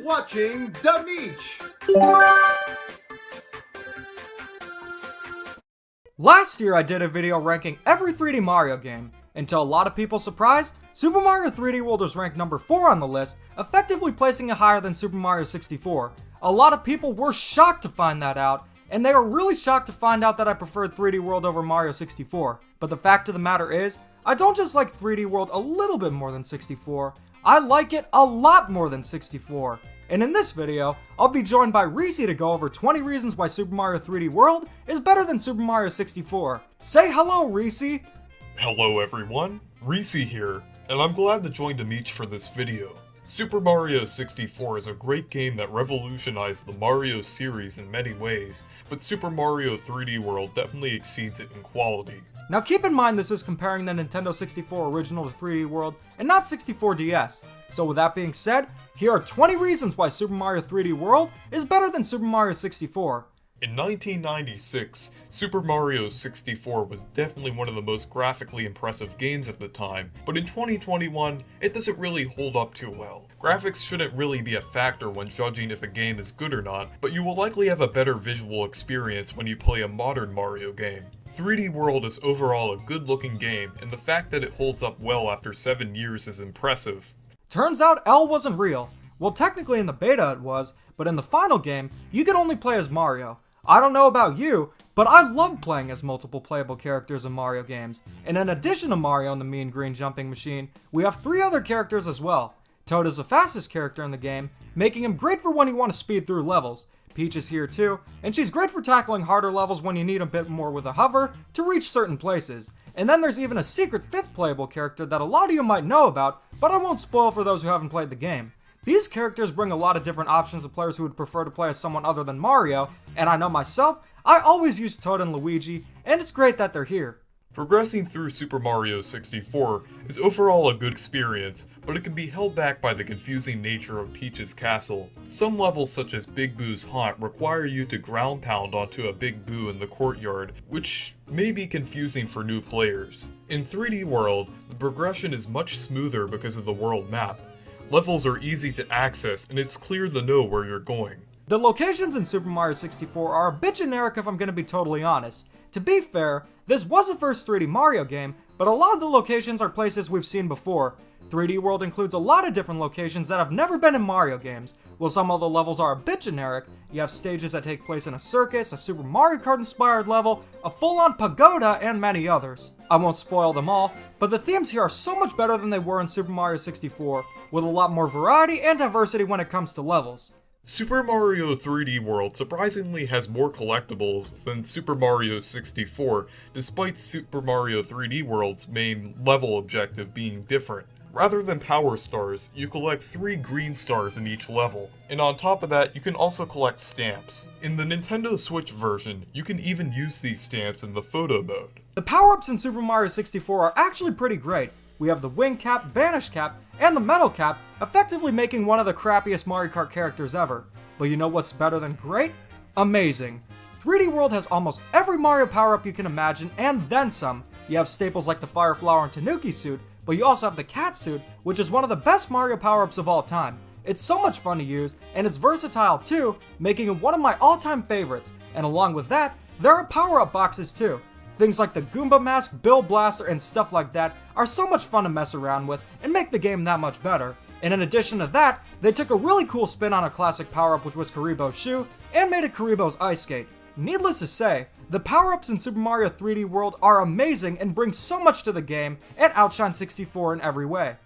watching The Meech. Last year I did a video ranking every 3D Mario game, and to a lot of people's surprise, Super Mario 3D World was ranked number 4 on the list, effectively placing it higher than Super Mario 64. A lot of people were shocked to find that out, and they were really shocked to find out that I preferred 3D World over Mario 64. But the fact of the matter is, I don't just like 3D World a little bit more than 64, I like it a lot more than 64. And in this video, I'll be joined by Reecee to go over 20 reasons why Super Mario 3D World is better than Super Mario 64. Say hello, Reecee! Hello everyone, Reecee here, and I'm glad to join the Meech for this video. Super Mario 64 is a great game that revolutionized the Mario series in many ways, but Super Mario 3D World definitely exceeds it in quality. Now keep in mind this is comparing the Nintendo 64 original to 3D World and not 64 DS. So with that being said, here are 20 reasons why Super Mario 3D World is better than Super Mario 64. In 1996, Super Mario 64 was definitely one of the most graphically impressive games at the time, but in 2021, it doesn't really hold up too well. Graphics shouldn't really be a factor when judging if a game is good or not, but you will likely have a better visual experience when you play a modern Mario game. 3D World is overall a good-looking game, and the fact that it holds up well after 7 years is impressive. Turns out L wasn't real. Well, technically in the beta it was, but in the final game, you could only play as Mario. I don't know about you, but I love playing as multiple playable characters in Mario games. And in addition to Mario and the Mean Green Jumping Machine, we have 3 other characters as well. Toad is the fastest character in the game, making him great for when you want to speed through levels. Peach is here too, and she's great for tackling harder levels when you need a bit more with a hover to reach certain places. And then there's even a secret 5th playable character that a lot of you might know about, but I won't spoil for those who haven't played the game. These characters bring a lot of different options to players who would prefer to play as someone other than Mario, and I know myself, I always use Toad and Luigi, and it's great that they're here. Progressing through Super Mario 64 is overall a good experience, but it can be held back by the confusing nature of Peach's castle. Some levels such as Big Boo's Haunt require you to ground pound onto a Big Boo in the courtyard, which may be confusing for new players. In 3D World, the progression is much smoother because of the world map. Levels are easy to access, and it's clear to know where you're going. The locations in Super Mario 64 are a bit generic if I'm going to be totally honest. To be fair, this was the first 3D Mario game, but a lot of the locations are places we've seen before. 3D World includes a lot of different locations that have never been in Mario games. While some of the levels are a bit generic, you have stages that take place in a circus, a Super Mario Kart inspired level, a full-on pagoda, and many others. I won't spoil them all, but the themes here are so much better than they were in Super Mario 64, with a lot more variety and diversity when it comes to levels. Super Mario 3D World surprisingly has more collectibles than Super Mario 64, despite Super Mario 3D World's main level objective being different. Rather than power stars, you collect 3 green stars in each level, and on top of that, you can also collect stamps. In the Nintendo Switch version, you can even use these stamps in the photo mode. The power-ups in Super Mario 64 are actually pretty great. We have the Wing Cap, Vanish Cap, and the Metal Cap, effectively making one of the crappiest Mario Kart characters ever. But you know what's better than great? Amazing. 3D World has almost every Mario power-up you can imagine, and then some. You have staples like the Fire Flower and Tanuki suit, but you also have the Cat suit, which is one of the best Mario power-ups of all time. It's so much fun to use, and it's versatile too, making it one of my all-time favorites. And along with that, there are power-up boxes too. Things like the Goomba Mask, Bill Blaster, and stuff like that are so much fun to mess around with and make the game that much better. And in addition to that, they took a really cool spin on a classic power-up which was Karibo's shoe, and made it Karibo's ice skate. Needless to say, the power-ups in Super Mario 3D World are amazing and bring so much to the game and outshine 64 in every way.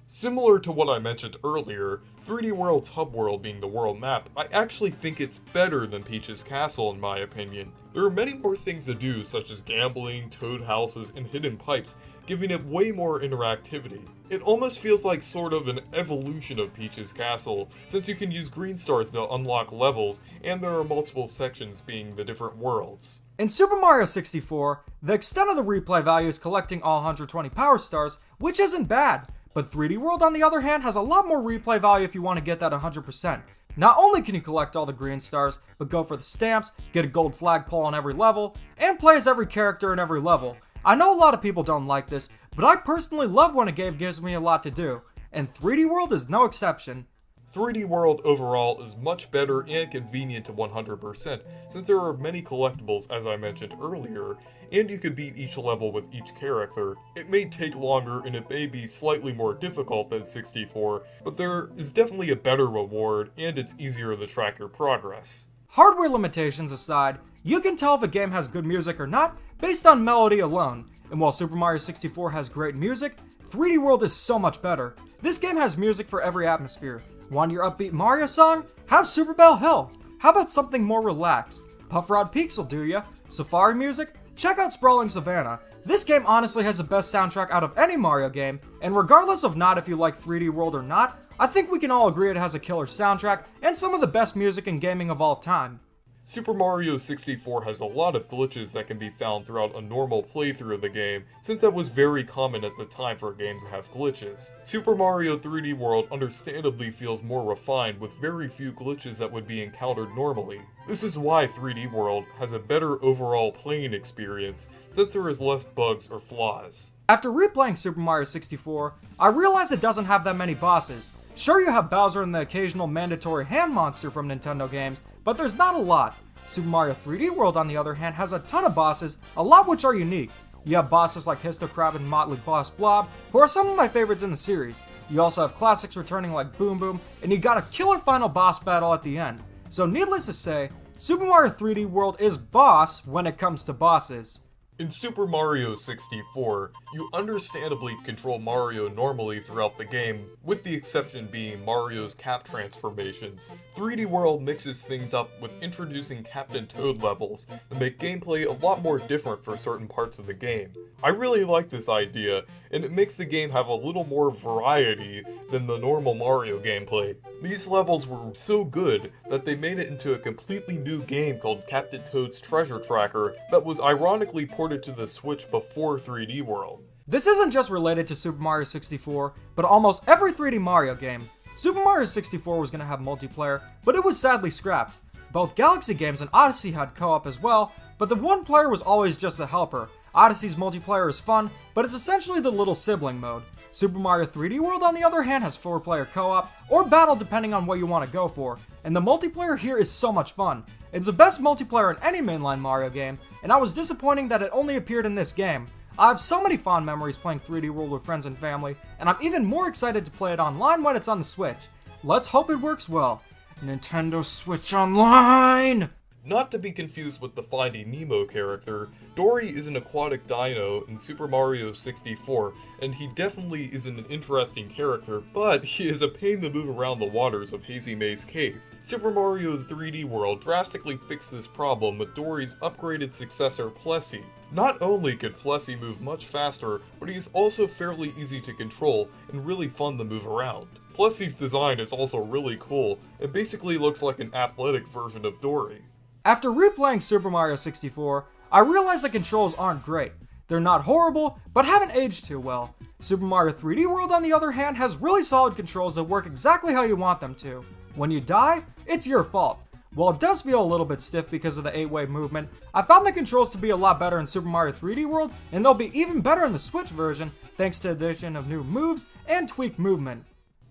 Similar to what I mentioned earlier, 3D World's hub world being the world map, I actually think it's better than Peach's castle in my opinion. There are many more things to do such as gambling, toad houses, and hidden pipes, giving it way more interactivity. It almost feels like sort of an evolution of Peach's castle, since you can use green stars to unlock levels, and there are multiple sections being the different worlds. In Super Mario 64, the extent of the replay value is collecting all 120 power stars, which isn't bad. But 3D World, on the other hand, has a lot more replay value if you want to get that 100%. Not only can you collect all the green stars, but go for the stamps, get a gold flagpole on every level, and play as every character in every level. I know a lot of people don't like this, but I personally love when a game gives me a lot to do, and 3D World is no exception. 3D World overall is much better and convenient to 100%, since there are many collectibles as I mentioned earlier, and you can beat each level with each character. It may take longer and it may be slightly more difficult than 64, but there is definitely a better reward and it's easier to track your progress. Hardware limitations aside, you can tell if a game has good music or not based on melody alone, and while Super Mario 64 has great music, 3D World is so much better. This game has music for every atmosphere. Want your upbeat Mario song? Have Super Bell Hill. How about something more relaxed? Puff Rod Peaks will do ya. Safari music? Check out Sprawling Savannah. This game honestly has the best soundtrack out of any Mario game, and regardless of not if you like 3D World or not, I think we can all agree it has a killer soundtrack and some of the best music in gaming of all time. Super Mario 64 has a lot of glitches that can be found throughout a normal playthrough of the game, since that was very common at the time for games to have glitches. Super Mario 3D World understandably feels more refined with very few glitches that would be encountered normally. This is why 3D World has a better overall playing experience, since there is less bugs or flaws. After replaying Super Mario 64, I realized it doesn't have that many bosses. Sure, you have Bowser and the occasional mandatory hand monster from Nintendo games, but there's not a lot. Super Mario 3D World, on the other hand, has a ton of bosses, a lot which are unique. You have bosses like Histocrab and Motley Boss Blob, who are some of my favorites in the series. You also have classics returning like Boom Boom, and you got a killer final boss battle at the end. So needless to say, Super Mario 3D World is boss when it comes to bosses. In Super Mario 64, you understandably control Mario normally throughout the game, with the exception being Mario's cap transformations. 3D World mixes things up with introducing Captain Toad levels that make gameplay a lot more different for certain parts of the game. I really like this idea, and it makes the game have a little more variety than the normal Mario gameplay. These levels were so good that they made it into a completely new game called Captain Toad's Treasure Tracker that was ironically ported to the Switch before 3D World. This isn't just related to Super Mario 64, but almost every 3D Mario game. Super Mario 64 was going to have multiplayer, but it was sadly scrapped. Both Galaxy games and Odyssey had co-op as well, but the one player was always just a helper. Odyssey's multiplayer is fun, but it's essentially the little sibling mode. Super Mario 3D World, on the other hand, has 4-player co-op, or battle depending on what you want to go for, and the multiplayer here is so much fun. It's the best multiplayer in any mainline Mario game, and I was disappointed that it only appeared in this game. I have so many fond memories playing 3D World with friends and family, and I'm even more excited to play it online when it's on the Switch. Let's hope it works well. Nintendo Switch Online! Not to be confused with the Finding Nemo character, Dory is an aquatic dino in Super Mario 64, and he definitely is an interesting character, but he is a pain to move around the waters of Hazy Maze Cave. Super Mario's 3D World drastically fixed this problem with Dory's upgraded successor Plessy. Not only could Plessy move much faster, but he is also fairly easy to control and really fun to move around. Plessy's design is also really cool, and basically looks like an athletic version of Dory. After replaying Super Mario 64, I realized the controls aren't great. They're not horrible, but haven't aged too well. Super Mario 3D World, on the other hand, has really solid controls that work exactly how you want them to. When you die, it's your fault. While it does feel a little bit stiff because of the 8-way movement, I found the controls to be a lot better in Super Mario 3D World, and they'll be even better in the Switch version thanks to the addition of new moves and tweaked movement.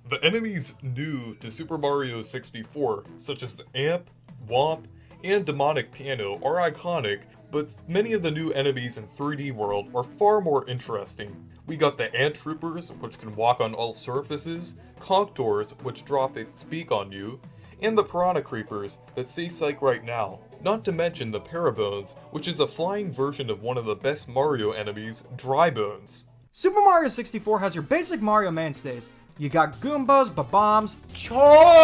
The enemies new to Super Mario 64, such as the Amp, Womp, and Demonic Piano are iconic, but many of the new enemies in 3D World are far more interesting. We got the Ant Troopers, which can walk on all surfaces, Conktors, which drop its beak on you, and the Piranha Creepers that say psych right now. Not to mention the Parabones, which is a flying version of one of the best Mario enemies, Drybones. Super Mario 64 has your basic Mario mainstays. You got Goombas, Bob-ombs, Toads!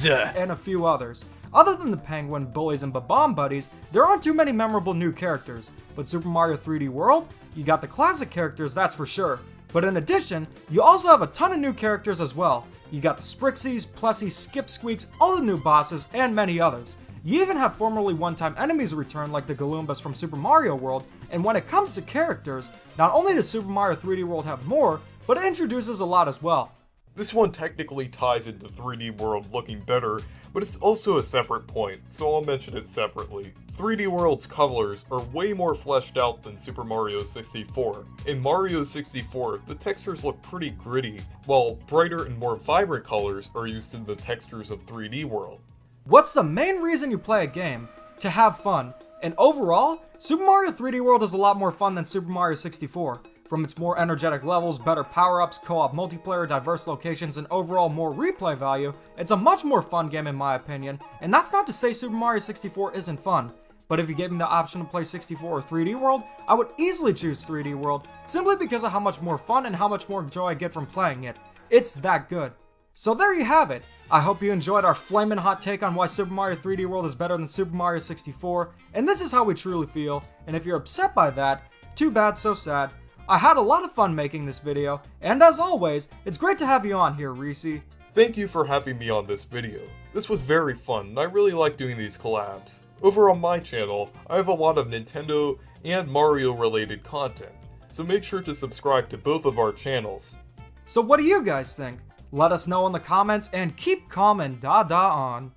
and a few others. Other than the Penguin, Bullies, and Bob-omb buddies, there aren't too many memorable new characters. But Super Mario 3D World, you got the classic characters, that's for sure. But in addition, you also have a ton of new characters as well. You got the Sprixies, Plessies, Skip Squeaks, all the new bosses, and many others. You even have formerly one-time enemies return like the Galoombas from Super Mario World, and when it comes to characters, not only does Super Mario 3D World have more, but it introduces a lot as well. This one technically ties into 3D World looking better, but it's also a separate point, so I'll mention it separately. 3D World's colors are way more fleshed out than Super Mario 64. In Mario 64, the textures look pretty gritty, while brighter and more vibrant colors are used in the textures of 3D World. What's the main reason you play a game? To have fun. And overall, Super Mario 3D World is a lot more fun than Super Mario 64. From its more energetic levels, better power-ups, co-op multiplayer, diverse locations, and overall more replay value, it's a much more fun game in my opinion, and that's not to say Super Mario 64 isn't fun. But if you gave me the option to play 64 or 3D World, I would easily choose 3D World, simply because of how much more fun and how much more joy I get from playing it. It's that good. So there you have it. I hope you enjoyed our flamin' hot take on why Super Mario 3D World is better than Super Mario 64, and this is how we truly feel, and if you're upset by that, too bad, so sad. I had a lot of fun making this video, and as always, it's great to have you on here, Reecee. Thank you for having me on this video. This was very fun, and I really like doing these collabs. Over on my channel, I have a lot of Nintendo and Mario related content, so make sure to subscribe to both of our channels. So what do you guys think? Let us know in the comments, and keep calm and da-da on.